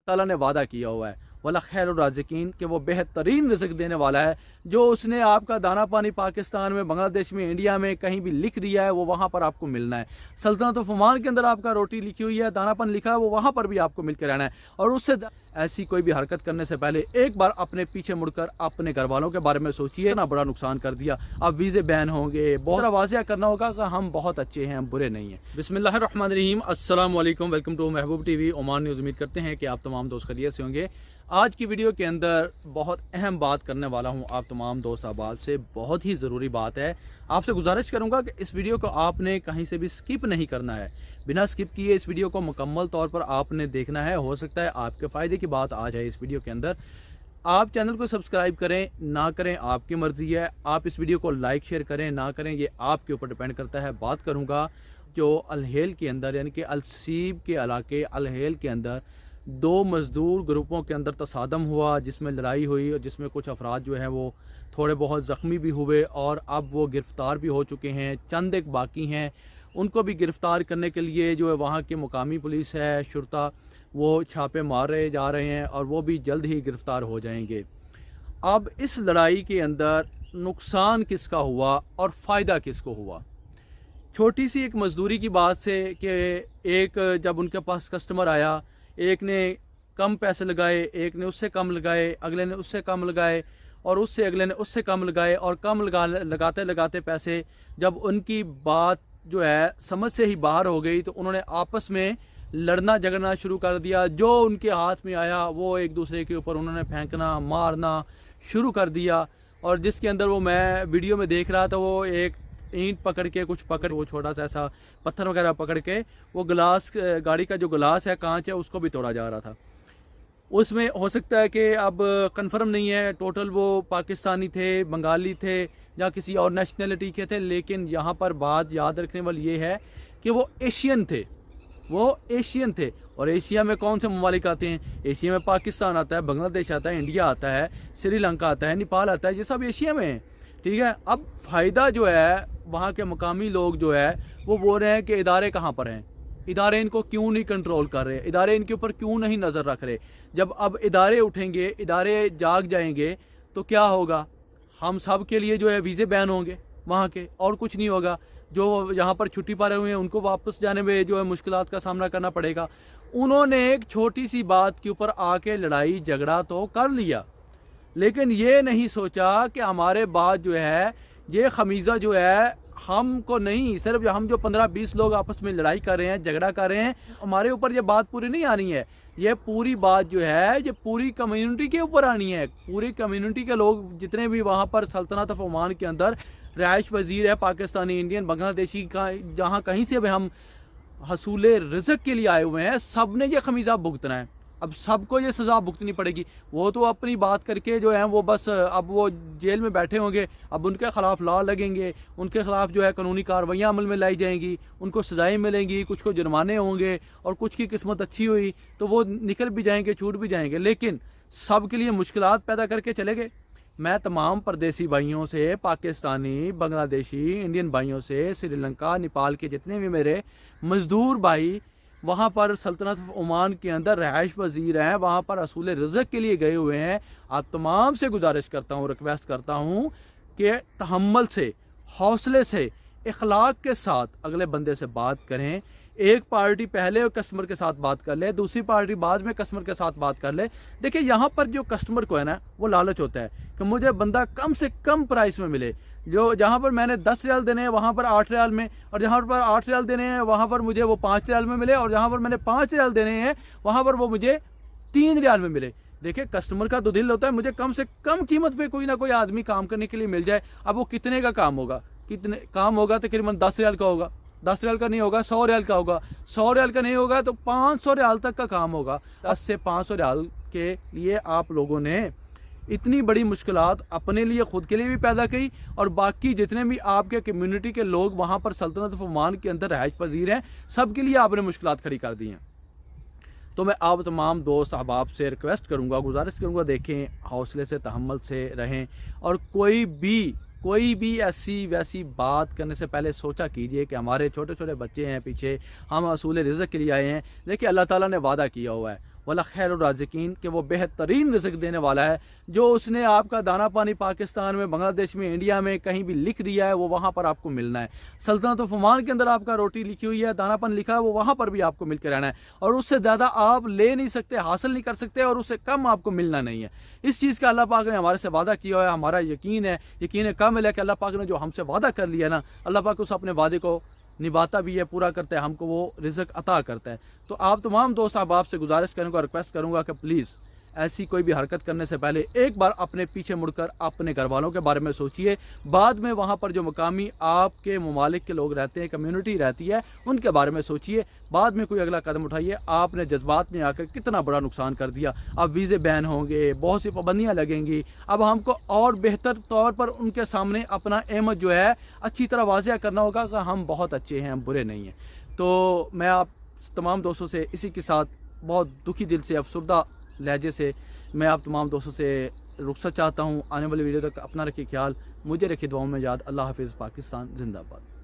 ताला ने वादा किया हुआ है वला खैर राज़िकीन कि वो बेहतरीन रिज़्क देने वाला है। जो उसने आपका दाना पानी पाकिस्तान में, बांग्लादेश में, इंडिया में कहीं भी लिख दिया है वो वहाँ पर आपको मिलना है। सल्तनत ऑफ ओमान के अंदर आपका रोटी लिखी हुई है, दाना पानी लिखा है, वो वहाँ पर भी आपको मिल के रहना है। और उससे ऐसी कोई भी हरकत करने से पहले एक बार अपने पीछे मुड़कर अपने घर वालों के बारे में सोचिए। ना बड़ा नुकसान कर दिया, अब वीज़े बैन होंगे, बहुत वाज़िया करना होगा कि हम बहुत अच्छे हैं, हम बुरे नहीं हैं। बिस्मिल्लाहिर्रहमानिर्रहीम, अस्सलाम वालेकुम, welcome to Mehboob TV Oman news. उम्मीद करते हैं कि आप तमाम दोस्त खैरियत से होंगे। आज की वीडियो के अंदर बहुत अहम बात करने वाला हूं आप तमाम दोस्त अहबाब से। बहुत ही ज़रूरी बात है। आपसे गुजारिश करूंगा कि इस वीडियो को आपने कहीं से भी स्किप नहीं करना है। बिना स्किप किए इस वीडियो को मुकम्मल तौर पर आपने देखना है। हो सकता है आपके फ़ायदे की बात आ जाए इस वीडियो के अंदर। आप चैनल को सब्सक्राइब करें ना करें आपकी मर्ज़ी है। आप इस वीडियो को लाइक शेयर करें ना करें ये आपके ऊपर डिपेंड करता है। बात करूँगा जो अलहेल के अंदर यानी कि अलसीब के इलाके अलहेल के अंदर दो मज़दूर ग्रुपों के अंदर तसादम हुआ, जिसमें लड़ाई हुई और जिसमें कुछ अफराद जो हैं वो थोड़े बहुत ज़ख्मी भी हुए और अब वो गिरफ़्तार भी हो चुके हैं। चंद एक बाकी हैं, उनको भी गिरफ़्तार करने के लिए जो है वहाँ की मुकामी पुलिस है, शुरता, वो छापे मार रहे जा रहे हैं और वो भी जल्द ही गिरफ़्तार हो जाएंगे। अब इस लड़ाई के अंदर नुकसान किसका हुआ और फ़ायदा किसको हुआ? छोटी सी एक मज़दूरी की बात से कि एक जब उनके पास कस्टमर आया, एक ने कम पैसे लगाए, एक ने उससे कम लगाए, अगले ने उससे कम लगाए और उससे अगले ने उससे कम लगाए और कम लगाते लगाते पैसे जब उनकी बात जो है समझ से ही बाहर हो गई तो उन्होंने आपस में लड़ना झगड़ना शुरू कर दिया। जो उनके हाथ में आया वो एक दूसरे के ऊपर उन्होंने फेंकना मारना शुरू कर दिया। और जिसके अंदर वो मैं वीडियो में देख रहा था, वो एक ईंट पकड़ के कुछ पकड़, वो छोटा सा ऐसा पत्थर वगैरह पकड़ के वो गिलास, गाड़ी का जो गिलास है कांच है, उसको भी तोड़ा जा रहा था। उसमें हो सकता है कि अब कंफर्म नहीं है टोटल वो पाकिस्तानी थे, बंगाली थे या किसी और नेशनलिटी के थे, लेकिन यहाँ पर बात याद रखने वाली ये है कि वो एशियन थे। वो एशियन थे। और एशिया में कौन से ममालिक आते हैं? एशिया में पाकिस्तान आता है, बांग्लादेश आता है, इंडिया आता है, श्रीलंका आता है, नेपाल आता है, ये सब एशिया में है। ठीक है। अब फ़ायदा जो है वहाँ के मकामी लोग जो है वो बोल रहे हैं कि इदारे कहाँ पर हैं, इदारे इनको क्यों नहीं कंट्रोल कर रहे, इदारे इनके ऊपर क्यों नहीं नज़र रख रहे। जब अब इदारे उठेंगे, इदारे जाग जाएंगे तो क्या होगा? हम सब के लिए जो है वीज़े बैन होंगे वहाँ के, और कुछ नहीं होगा। जो यहाँ पर छुट्टी पा रहे हुए हैं उनको वापस जाने में जो है मुश्किलात का सामना करना पड़ेगा। उन्होंने एक छोटी सी बात के ऊपर आके लड़ाई झगड़ा तो कर लिया, लेकिन ये नहीं सोचा कि हमारे बाद जो है ये खमीज़ा जो है हमको नहीं, सिर्फ हम जो 15-20 लोग आपस में लड़ाई कर रहे हैं, झगड़ा कर रहे हैं, हमारे ऊपर ये बात पूरी नहीं आनी है। ये पूरी बात जो है ये पूरी कम्युनिटी के ऊपर आनी है। पूरी कम्युनिटी के लोग जितने भी वहाँ पर सल्तनत ऑफ ओमान के अंदर रिहाइश पजीर है, पाकिस्तानी, इंडियन, बांग्लादेशी का, जहाँ कहीं से भी हम हसूले रिज़्क के लिए आए हुए हैं, सब ने ये खमीज़ा भुगतना है। अब सबको ये सज़ा भुगतनी पड़ेगी। वो तो अपनी बात करके जो है वो बस अब वो जेल में बैठे होंगे, अब उनके ख़िलाफ़ लॉ लगेंगे, उनके ख़िलाफ़ जो है कानूनी कार्रवाइयाँ अमल में लाई जाएंगी, उनको सज़ाएँ मिलेंगी, कुछ को जुर्माने होंगे और कुछ की किस्मत अच्छी हुई तो वो निकल भी जाएंगे, छूट भी जाएंगे, लेकिन सब के लिए मुश्किलात पैदा करके चले गए। मैं तमाम परदेसी भाइयों से, पाकिस्तानी, बांग्लादेशी, इंडियन भाइयों से, श्रीलंका, नेपाल के जितने भी मेरे मज़दूर भाई वहाँ पर सल्तनत ऑफ ओमान के अंदर रहाइश पजीर हैं, वहाँ पर असूल रिज़्क के लिए गए हुए हैं, आप तमाम से गुजारिश करता हूँ, रिक्वेस्ट करता हूँ कि तहम्मुल से, हौसले से, इखलाक के साथ अगले बंदे से बात करें। एक पार्टी पहले कस्टमर के साथ बात कर ले, दूसरी पार्टी बाद में कस्टमर के साथ बात कर ले। देखिए यहाँ पर जो कस्टमर को है ना वो लालच होता है कि मुझे बंदा कम से कम प्राइस में मिले। जो जहाँ पर मैंने 10 रियाल देने हैं वहाँ पर 8 रियाल में, और जहाँ पर 8 रियाल देने हैं वहाँ पर मुझे वो 5 रियाल में मिले, और जहाँ पर मैंने 5 रियाल देने हैं वहाँ पर वो मुझे 3 रियाल में मिले। देखिए कस्टमर का तो दिल होता है मुझे कम से कम कीमत पे कोई ना कोई आदमी काम करने के लिए मिल जाए। अब वो कितने का काम होगा, कितने काम होगा? तकरीबन 10 रियाल का होगा, 10 रियाल का नहीं होगा, 100 रियाल का होगा, 100 रियाल का नहीं होगा तो 500 रियाल तक का काम होगा। 10 से 500 रियाल के लिए आप लोगों ने इतनी बड़ी मुश्किलात अपने लिए, खुद के लिए भी पैदा की, और बाकी जितने भी आपके कम्युनिटी के लोग वहाँ पर सल्तनत ऑफ ओमान के अंदर रहाइश पजीर हैं, सब के लिए आपने मुश्किलात खड़ी कर दी हैं। तो मैं आप तमाम दोस्त अहबाब से रिक्वेस्ट करूँगा, गुजारिश करूँगा, देखें हौसले से, तहम्मुल से रहें, और कोई भी ऐसी वैसी बात करने से पहले सोचा कीजिए कि हमारे छोटे छोटे बच्चे हैं पीछे, हम असूल रिज़्क के लिए आए हैं। देखिए अल्लाह ताला ने वादा किया हुआ है, वला खैर राज़िकीन कि वो बेहतरीन रिज़्क देने वाला है। जो उसने आपका दाना पानी पाकिस्तान में, बांग्लादेश में, इंडिया में कहीं भी लिख दिया है वो वहाँ पर आपको मिलना है। सल्तनत ऑफ ओमान के अंदर आपका रोटी लिखी हुई है, दाना पानी लिखा है, वो वहाँ पर भी आपको मिल के रहना है और उससे ज़्यादा आप ले नहीं सकते, हासिल नहीं कर सकते और उससे कम आपको मिलना नहीं है। इस चीज़ का अल्लाह पाक ने हमारे से वादा किया है। हमारा यकीन कामिल है कि अल्लाह पाक ने जो हमसे वादा कर लिया ना, अल्लाह पाक उस अपने वादे को निभाता भी है, पूरा करता है, हमको वो रिज़्क अता करता है। तो आप तमाम दोस्त, आप आपसे गुजारिश करूँगा, रिक्वेस्ट करूँगा कि प्लीज़ ऐसी कोई भी हरकत करने से पहले एक बार अपने पीछे मुड़कर अपने घर वालों के बारे में सोचिए। बाद में वहाँ पर जो मकामी आपके ममालिक के लोग रहते हैं, कम्युनिटी रहती है, उनके बारे में सोचिए। बाद में कोई अगला कदम उठाइए। आपने जज्बात में आकर कितना बड़ा नुकसान कर दिया। अब वीज़े बैन होंगे, बहुत सी पाबंदियाँ लगेंगी। अब हमको और बेहतर तौर पर उनके सामने अपना अहमद जो है अच्छी तरह वाज़िया करना होगा कि हम बहुत अच्छे हैं, हम बुरे नहीं हैं। तो मैं आप तमाम दोस्तों से इसी के साथ बहुत दुखी दिल से, अफसरदा लहजे से मैं आप तमाम दोस्तों से रुखसत चाहता हूँ। आने वाली वीडियो तक अपना रखिए ख्याल, मुझे रखिए दुआओं में याद। अल्लाह हाफिज़। पाकिस्तान जिंदाबाद।